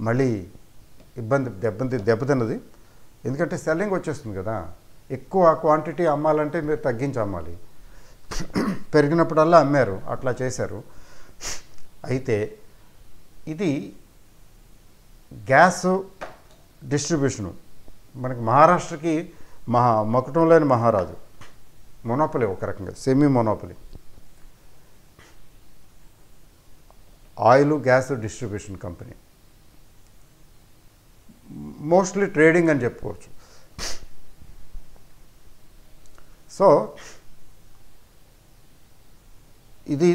మళ్ళీ దెబ్బతిన్నది. ఎందుకంటే సెల్లింగ్ వచ్చేస్తుంది కదా, ఎక్కువ క్వాంటిటీ అమ్మాలంటే మీరు తగ్గించి అమ్మాలి, పెరిగినప్పుడల్లా అమ్మారు, అట్లా చేశారు. అయితే ఇది గ్యాస్ డిస్ట్రిబ్యూషను మనకి మహారాష్ట్రకి మకుటం లేని మహారాజు, మొనోపలి, ఒక రకంగా semi monopoly, oil gas distribution company, mostly trading అని చెప్పుకోవచ్చు. సో ఇది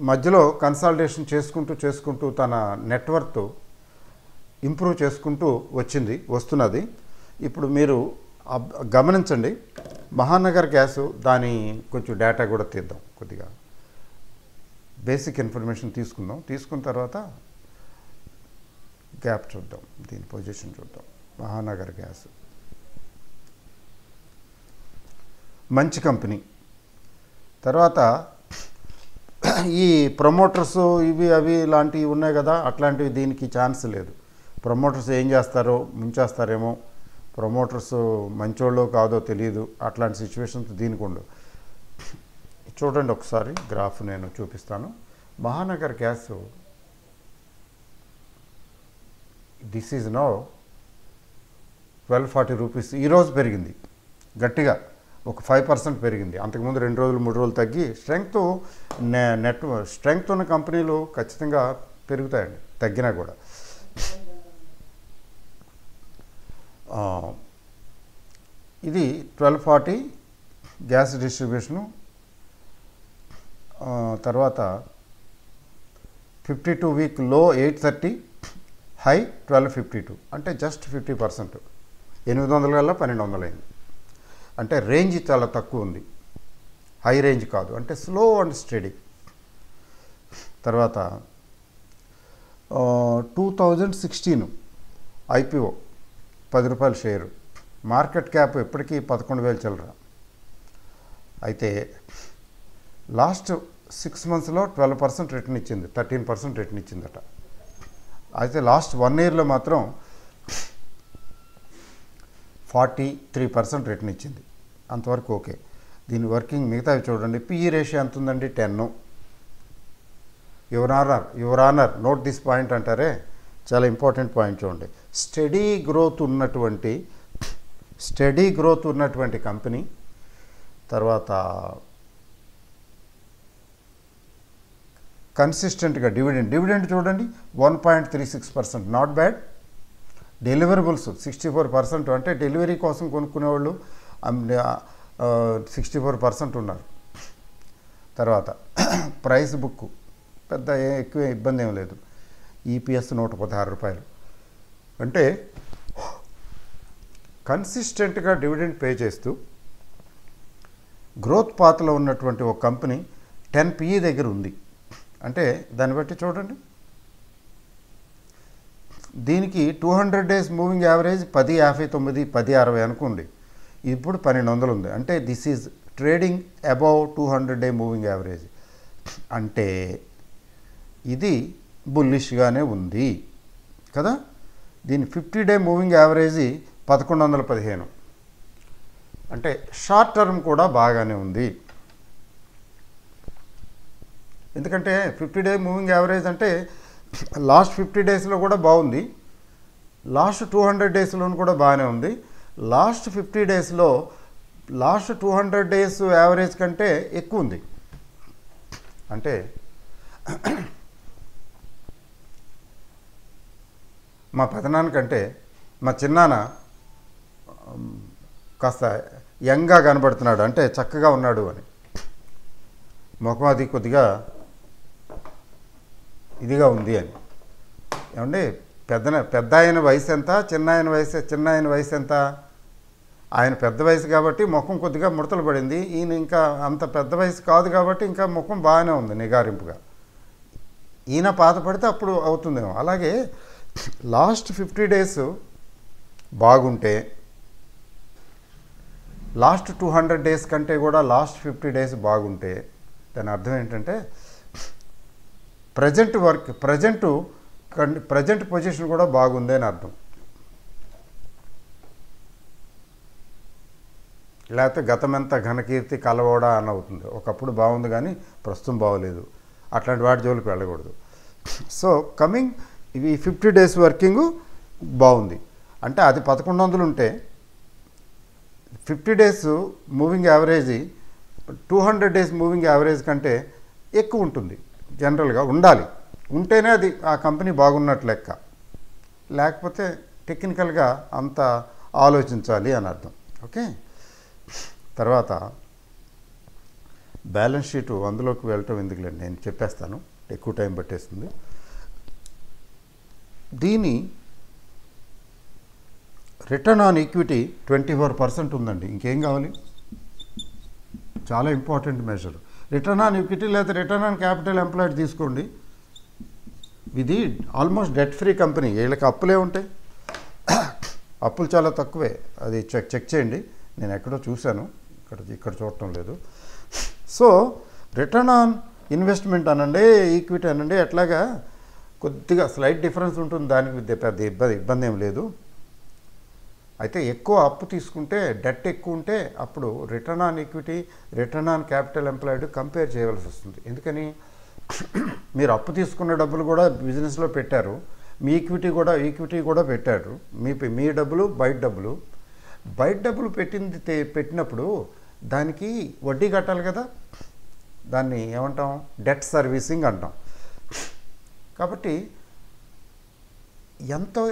మధ్యలో కన్సాలిడేషన్ చేసుకుంటూ తన నెట్వర్త్ ఇంప్రూవ్ చేసుకుంటూ వస్తున్నది. ఇప్పుడు మీరు గమనించండి, మహానగర్ గ్యాస్ దాని కొంచెం డేటా కూడా తీద్దాం, కొద్దిగా బేసిక్ ఇన్ఫర్మేషన్ తీసుకున్న తర్వాత గ్యాప్ చూద్దాం, దీని పొజిషన్ చూద్దాం. మహానగర్ గ్యాస్ మంచి కంపెనీ. తర్వాత ఈ ప్రమోటర్స్ ఇవి అవి ఇలాంటివి ఉన్నాయి కదా, అట్లాంటివి దీనికి ఛాన్స్ లేదు. ప్రమోటర్స్ ఏం చేస్తారో ముంచేస్తారేమో, ప్రమోటర్స్ మంచోళ్ళో కాదో తెలియదు, అట్లాంటి సిచ్యువేషన్స్ దీనికి ఉండవు. చూడండి ఒకసారి గ్రాఫ్ నేను చూపిస్తాను. Mahanagar gas this is now 1240 rupees. ఈరోజు పెరిగింది గట్టిగా, ఒక 5% పెరిగింది. అంతకుముందు 2 రోజులు 3 రోజులు తగ్గి నెట్ స్ట్రెంగ్త్ ఉన్న కంపెనీలు ఖచ్చితంగా పెరుగుతాయండి తగ్గినా కూడా. ఇది 1240 గ్యాస్ డిస్ట్రిబ్యూషను. తర్వాత 52 వీక్ లో 830, హై 1252, అంటే జస్ట్ 50%. 800 కల్లా 1200 అయింది. అంటే రేంజ్ చాలా తక్కువ ఉంది, హై రేంజ్ కాదు, అంటే స్లో అండ్ స్టడీ. తర్వాత 2016 ఐపీఓ 10 రూపాయల షేరు, మార్కెట్ క్యాప్ ఎప్పటికీ 11,000 చిల్లర. అయితే లాస్ట్ 6 మంత్స్లో 12% రిటర్న్ ఇచ్చింది, 13% రిటర్న్ ఇచ్చిందట. అయితే లాస్ట్ 1 ఇయర్లో మాత్రం 43% రిటర్న్ ఇచ్చింది. అంతవరకు ఓకే. దీని వర్కింగ్ మిగతావి చూడండి. పిఈ రేషియో ఎంత ఉందండి? 10. Your honour note this point అంటారే, చాలా ఇంపార్టెంట్ పాయింట్ చూడండి. స్టడీ గ్రోత్ ఉన్నటువంటి కంపెనీ. తర్వాత కన్సిస్టెంట్గా డివిడెండ్ చూడండి 1.36%, నాట్ బ్యాడ్. డెలివరబుల్స్ 64%, అంటే డెలివరీ కోసం కొనుక్కునేవాళ్ళు 64% ఉన్నారు. తర్వాత ప్రైస్ బుక్ పెద్ద ఎక్కువ ఇబ్బంది ఏం లేదు. ఈపీఎస్ 116 రూపాయలు. అంటే కన్సిస్టెంట్గా డివిడెండ్ పే చేస్తూ గ్రోత్ పాత్లో ఉన్నటువంటి ఒక కంపెనీ 10 PE దగ్గర ఉంది. అంటే దాన్ని బట్టి చూడండి, దీనికి 200 డేస్ మూవింగ్ యావరేజ్ 10.59, 10.60 అనుకోండి. ఇప్పుడు 1200 ఉంది. అంటే this is trading above 200 day moving average. అంటే ఇది బుల్లిష్గానే ఉంది కదా. దీని 50 డే మూవింగ్ యావరేజ్ 1115, అంటే షార్ట్ టర్మ్ కూడా బాగానే ఉంది. ఎందుకంటే 50 డే మూవింగ్ యావరేజ్ అంటే లాస్ట్ 50 డేస్లో కూడా బాగుంది, లాస్ట్ 200 డేస్లో కూడా బాగానే ఉంది. లాస్ట్ 50 డేస్లో లాస్ట్ 200 డేస్ యావరేజ్ కంటే ఎక్కువ ఉంది. అంటే మా పెదనాన్న కంటే మా చిన్నాన్న కాస్త యంగ్గా కనబడుతున్నాడు, అంటే చక్కగా ఉన్నాడు అని. ముఖం అది కొద్దిగా ఇదిగా ఉంది అని. ఏమండి, పెద్ద ఆయన వయసు ఎంత, చిన్న ఆయన వయసు ఎంత? ఆయన పెద్ద వయసు కాబట్టి ముఖం కొద్దిగా ముడతలు పడింది. ఈయన ఇంకా అంత పెద్ద వయసు కాదు కాబట్టి ఇంకా ముఖం బాగానే ఉంది నిగారింపుగా. ఈయన పాత పడితే అప్పుడు అవుతుందేమో. అలాగే లాస్ట్ 50 డేస్ బాగుంటే లాస్ట్ 200 డేస్ కంటే కూడా లాస్ట్ 50 డేస్ బాగుంటే దాని అర్థం ఏంటంటే ప్రజెంట్ పొజిషన్ కూడా బాగుంది అని అర్థం. లేకపోతే గతమెంత ఘనకీర్తి కలవడా అని అవుతుంది. ఒకప్పుడు బాగుంది కానీ ప్రస్తుతం బాగోలేదు, అట్లాంటి వాటి జోలికి వెళ్ళకూడదు. సో కమింగ్ ఇవి 50 డేస్ వర్కింగ్ బాగుంది. అంటే అది 1100 ఉంటే 50 days moving average 200 days moving average కంటే ఎక్కువ ఉంటుంది. జనరల్గా ఉండాలి, ఉంటేనే అది ఆ కంపెనీ బాగున్నట్లు లెక్క. లేకపోతే టెక్నికల్గా అంత ఆలోచించాలి అని అర్థం. ఓకే. తర్వాత బ్యాలెన్స్ షీటు అందులోకి వెళ్ళటం ఎందుకులేండి, నేను చెప్పేస్తాను, ఎక్కువ టైం పట్టేస్తుంది. దీని రిటర్న్ ఆన్ ఈక్విటీ 24% ఉందండి. ఇంకేం కావాలి? చాలా important measure. Return on equity లేదా రిటర్న్ ఆన్ క్యాపిటల్ ఎంప్లాయిడ్ తీసుకోండి. ఇది ఆల్మోస్ట్ డెట్ ఫ్రీ కంపెనీ. వీళ్ళకి అప్పులే ఉంటాయి, అప్పులు చాలా తక్కువే. అది చెక్ చేయండి, నేను ఎక్కడో చూశాను, ఇక్కడ చూడటం లేదు. సో రిటర్న్ ఆన్ ఇన్వెస్ట్మెంట్ అనండి, ఈక్విటీ అనండి, అట్లాగా కొద్దిగా స్లైట్ డిఫరెన్స్ ఉంటుంది. దానికి పెద్ద ఇబ్బంది ఏం లేదు. అయితే ఎక్కువ అప్పు తీసుకుంటే, డెట్ ఎక్కువ ఉంటే అప్పుడు return on equity, return on capital employed compare చేయవలసి వస్తుంది. ఎందుకని, మీరు అప్పు తీసుకున్న డబ్బులు కూడా బిజినెస్లో పెట్టారు, మీ ఈక్విటీ కూడా పెట్టారు. మీ డబ్బులు బయట డబ్బులు పెట్టినప్పుడు దానికి వడ్డీ కట్టాలి కదా. దాన్ని ఏమంటాం, డెట్ సర్వీసింగ్ అంటాం. కాబట్టి ఎంతో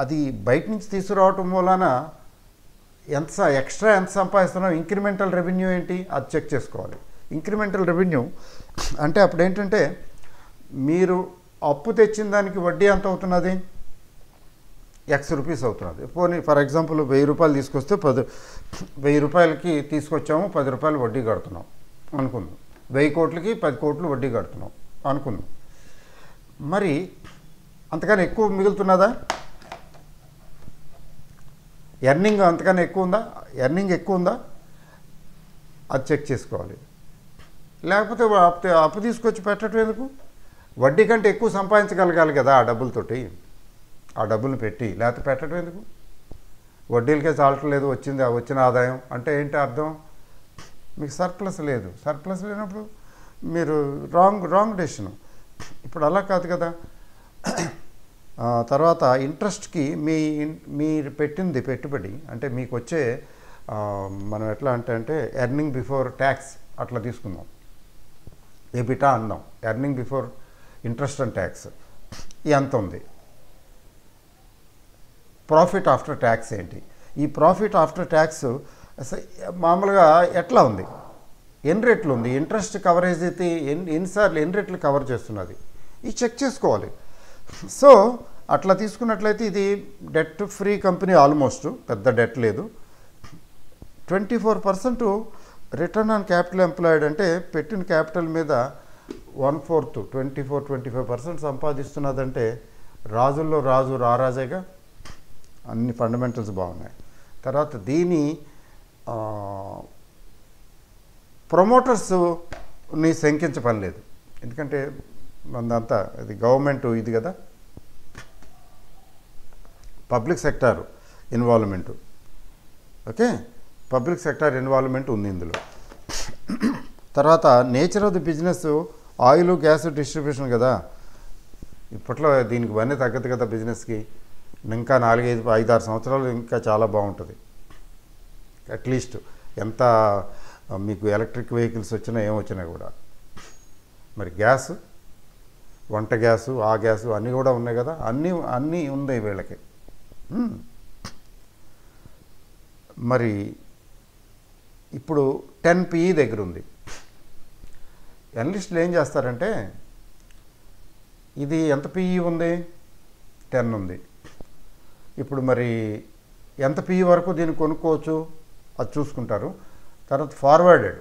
అది బయట నుంచి తీసుకురావటం వలన ఎక్స్ట్రా ఎంత సంపాదిస్తున్నాం, ఇంక్రిమెంటల్ రెవెన్యూ ఏంటి అది చెక్ చేసుకోవాలి. ఇంక్రిమెంటల్ రెవెన్యూ అంటే అప్పుడు ఏంటంటే, మీరు అప్పు తెచ్చిన దానికి వడ్డీ ఎంత అవుతున్నది, X అవుతున్నది. పోనీ ఫర్ ఎగ్జాంపుల్ 1000 రూపాయలు తీసుకొస్తే 1000 రూపాయలకి తీసుకొచ్చాము, 10 రూపాయలు వడ్డీ కడుతున్నాం అనుకుందాం. 1000 కోట్లకి 10 కోట్లు వడ్డీ కడుతున్నాం అనుకుందాం. మరి అంతకన్నా ఎక్కువ మిగులుతున్నదా, ఎర్నింగ్ అంతకన్నా ఎక్కువ ఉందా, ఎక్కువ ఉందా అది చెక్ చేసుకోవాలి. లేకపోతే అప్పు తీసుకొచ్చి పెట్టడం ఎందుకు, వడ్డీ కంటే ఎక్కువ సంపాదించగలగాలి కదా ఆ డబ్బులతోటి, ఆ డబ్బులు పెట్టి. లేకపోతే పెట్టడం ఎందుకు, వడ్డీలకే చాలట్లేదు వచ్చిన ఆదాయం అంటే ఏంటి అర్థం, మీకు సర్ప్లస్ లేదు. సర్ప్లస్ లేనప్పుడు మీరు రాంగ్ డెసిషన్. ఇప్పుడు అలా కాదు కదా. తర్వాత ఇంట్రెస్ట్కి మీరు పెట్టింది పెట్టుబడి అంటే మీకు వచ్చే, మనం ఎట్లా అంటే ఎర్నింగ్ బిఫోర్ ట్యాక్స్ అట్లా తీసుకుందాం, ఎబిటా అందాం, earning before interest and tax ఎంత ఉంది, ప్రాఫిట్ ఆఫ్టర్ ట్యాక్స్ ఏంటి, ఈ ప్రాఫిట్ ఆఫ్టర్ ట్యాక్స్ మామూలుగా ఎట్లా ఉంది, ఎన్ని రెట్లు ఉంది, ఇంట్రెస్ట్ కవరేజ్ అయితే ఎన్నిసార్లు ఎన్ని రెట్లు కవర్ చేస్తున్నది, ఇది చెక్ చేసుకోవాలి. సో అట్లా తీసుకున్నట్లయితే ఇది డెట్ ఫ్రీ కంపెనీ, ఆల్మోస్ట్ పెద్ద డెట్ లేదు. 24% రిటర్న్ ఆన్ క్యాపిటల్ ఎంప్లాయిడ్ అంటే పెట్టిన క్యాపిటల్ మీద 1/4 24-25% సంపాదిస్తున్నదంటే రాజుల్లో రాజు రారాజేగా. అన్ని ఫండమెంటల్స్ బాగున్నాయి. తర్వాత దీని ప్రమోటర్స్ని శంకించ పని లేదు, ఎందుకంటే మనదంతా ఇది గవర్నమెంట్ ఇది కదా, public sector involvement. Okay, public sector involvement ఉంది ఇందులో. తర్వాత nature of the business oil gas distribution కదా. ఇప్పట్లో దీనికి ఇవన్నీ తగ్గదు కదా బిజినెస్కి. ఇంకా 4-5-6 సంవత్సరాలు ఇంకా చాలా బాగుంటుంది. అట్లీస్ట్ ఎంత మీకు ఎలక్ట్రిక్ వెహికల్స్ వచ్చినా ఏమొచ్చినా కూడా. మరి గ్యాస్, వంట గ్యాసు, ఆ గ్యాసు అన్నీ కూడా ఉన్నాయి కదా, అన్నీ ఉన్నాయి వీళ్ళకి. మరి ఇప్పుడు 10 PE దగ్గర ఉంది. అనలిస్టులు ఏం చేస్తారంటే, ఇది ఎంత PE ఉంది, 10 ఉంది. ఇప్పుడు మరి ఎంత PE వరకు దీన్ని కొనుక్కోవచ్చు అది చూసుకుంటారు. తర్వాత ఫార్వర్డెడ్,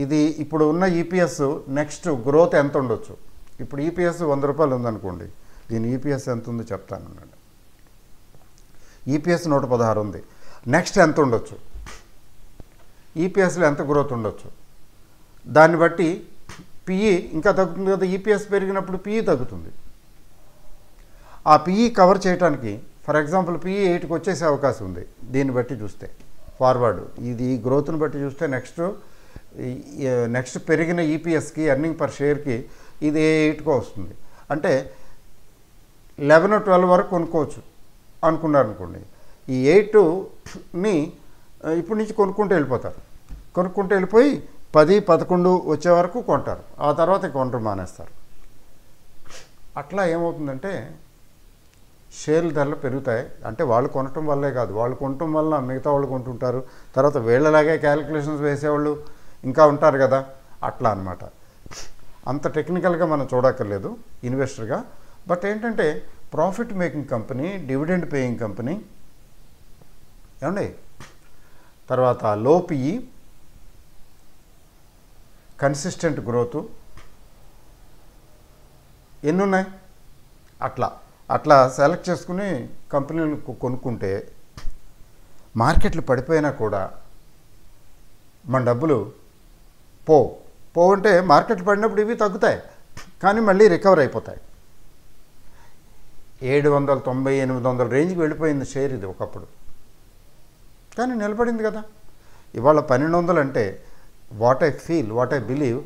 ఇది ఇప్పుడు ఉన్న ఈపీఎస్ నెక్స్ట్ గ్రోత్ ఎంత ఉండొచ్చు. ఇప్పుడు ఈపీఎస్ 100 రూపాయలు ఉందనుకోండి, దీని ఈపీఎస్ ఎంత ఉందో చెప్తాను అన్నాడు. ఈపీఎస్ 116 ఉంది, నెక్స్ట్ ఎంత ఉండొచ్చు, ఈపీఎస్లో ఎంత గ్రోత్ ఉండొచ్చు, దాన్ని బట్టి పిఈ ఇంకా తగ్గుతుంది కదా. ఈపీఎస్ పెరిగినప్పుడు పిఈ తగ్గుతుంది. ఆ పిఈ కవర్ చేయడానికి ఫర్ ఎగ్జాంపుల్ పిఈ 8కి వచ్చేసే అవకాశం ఉంది. దీన్ని బట్టి చూస్తే ఫార్వర్డ్ ఇది ఈ గ్రోత్ని బట్టి చూస్తే నెక్స్ట్ పెరిగిన ఈపీఎస్కి ఎర్నింగ్ పర్ షేర్కి ఇది 8కో వస్తుంది. అంటే 11-12 వరకు కొనుక్కోవచ్చు అనుకున్నారు అనుకోండి. ఈ 8ని ఇప్పటి నుంచి కొనుక్కుంటూ వెళ్ళిపోయి 10-11 వచ్చే వరకు కొంటారు. ఆ తర్వాత కొనడం మానేస్తారు. అట్లా ఏమవుతుందంటే షేర్ల ధరలు పెరుగుతాయి. అంటే వాళ్ళు కొనటం వల్లే కాదు, వాళ్ళు కొనటం వల్ల మిగతా వాళ్ళు కొంటుంటారు. తర్వాత వీళ్ళలాగే క్యాలిక్యులేషన్స్ వేసేవాళ్ళు ఇంకా ఉంటారు కదా, అట్లా అన్నమాట. అంత టెక్నికల్గా మనం చూడక్కర్లేదు ఇన్వెస్టర్గా. బట్ ఏంటంటే profit making company, dividend paying company ఏమండి, తర్వాత లో పిఈ, కన్సిస్టెంట్ గ్రోత్ ఎన్ని ఉన్నాయి, అట్లా సెలెక్ట్ చేసుకుని కంపెనీలు కొనుక్కుంటే మార్కెట్లు పడిపోయినా కూడా మన డబ్బులు పోవంటే మార్కెట్ పడినప్పుడు ఇవి తగ్గుతాయి, కానీ మళ్ళీ రికవర్ అయిపోతాయి. 790 800 రేంజ్కి వెళ్ళిపోయింది షేర్ ఇది ఒకప్పుడు, కానీ నిలబడింది కదా. ఇవాళ 1200 అంటే what I feel, what I believe,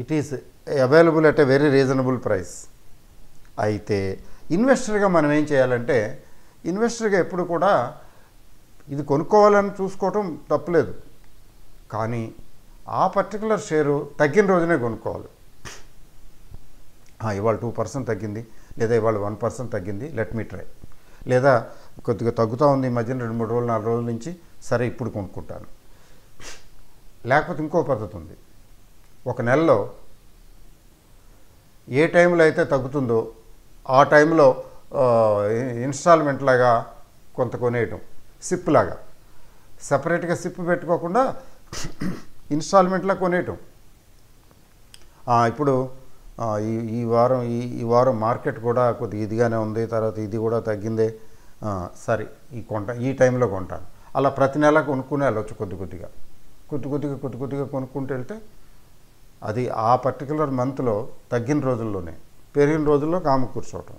it is available at a very reasonable price. అయితే ఇన్వెస్టర్గా మనం ఏం చేయాలంటే, ఇన్వెస్టర్గా ఎప్పుడు కూడా ఇది కొనుక్కోవాలని చూసుకోవటం తప్పులేదు, కానీ ఆ పర్టికులర్ షేరు తగ్గిన రోజునే కొనుక్కోవాలి. ఇవాళ 2% తగ్గింది, లేదా ఇవాళ 1% తగ్గింది, లెట్ మీ ట్రై. లేదా కొద్దిగా తగ్గుతూ ఉంది ఈ మధ్యన 2-3 రోజులు 4 రోజుల నుంచి, సరే ఇప్పుడు కొనుక్కుంటాను. లేకపోతే ఇంకో పద్ధతి ఉంది, ఒక నెలలో ఏ టైంలో అయితే తగ్గుతుందో ఆ టైంలో ఇన్స్టాల్మెంట్ లాగా కొంత కొనేయటం, సిప్ లాగా, సపరేట్గా సిప్ పెట్టుకోకుండా ఇన్స్టాల్మెంట్లా కొనేయటం. ఇప్పుడు ఈ వారం మార్కెట్ కూడా కొద్దిగా ఇదిగానే ఉంది, తర్వాత ఇది కూడా తగ్గిందే, సరే ఈ టైంలో కొంటాను. అలా ప్రతి నెల కొనుక్కునే వెళ్ళొచ్చు, కొద్ది కొద్దిగా కొనుక్కుంటూ వెళ్తే అది ఆ పర్టికులర్ మంత్లో తగ్గిన రోజుల్లోనే, పెరిగిన రోజుల్లో కాము కూర్చోవటం.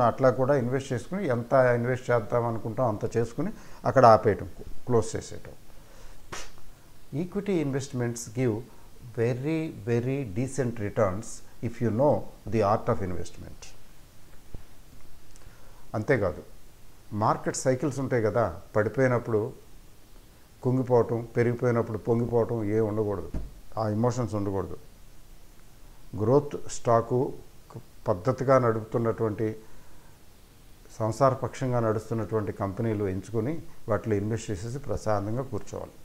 అట్లా కూడా ఇన్వెస్ట్ చేసుకుని, ఎంత ఇన్వెస్ట్ చేద్దాం అనుకుంటాం అంత చేసుకుని అక్కడ ఆపేయటం, క్లోజ్ చేసేయటం. Equity investments give very very decent returns if you know the art of investment. అంతేకాదు, మార్కెట్ సైకిల్స్ ఉంటాయి కదా, పడిపోయినప్పుడు కుంగిపోవటం, పెరిగిపోయినప్పుడు పొంగిపోవటం ఏ ఉండకూడదు, ఆ ఎమోషన్స్ ఉండకూడదు. గ్రోత్ స్టాకు పద్ధతిగా నడుపుతున్నటువంటి, సంసారపక్షంగా నడుస్తున్నటువంటి కంపెనీలు ఎంచుకొని వాటిలో ఇన్వెస్ట్ చేసేసి ప్రశాంతంగా కూర్చోవాలి.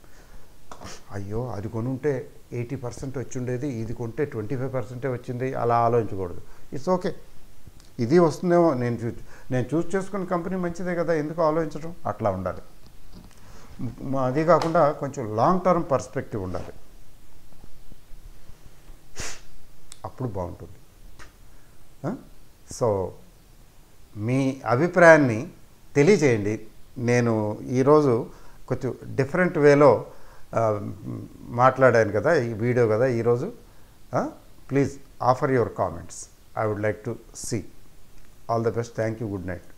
అయ్యో అది కొనుంటే 80% వచ్చి ఉండేది, ఇది కొంటే 25% వచ్చింది, అలా ఆలోచించకూడదు. ఇట్స్ ఓకే, ఇది వస్తుందేమో, నేను చూస్ చేసుకున్న కంపెనీ మంచిదే కదా, ఎందుకు ఆలోచించడం, అట్లా ఉండాలి. అది కాకుండా కొంచెం లాంగ్ టర్మ్ పర్స్పెక్టివ్ ఉండాలి, అప్పుడు బాగుంటుంది. సో మీ అభిప్రాయాన్ని తెలియజేయండి. నేను ఈరోజు కొంచెం డిఫరెంట్ వేలో మాట్లాడాను కదా, ఈ వీడియో కదా ఈరోజు. Please offer your comments, I would like to see. All the best, thank you, good night.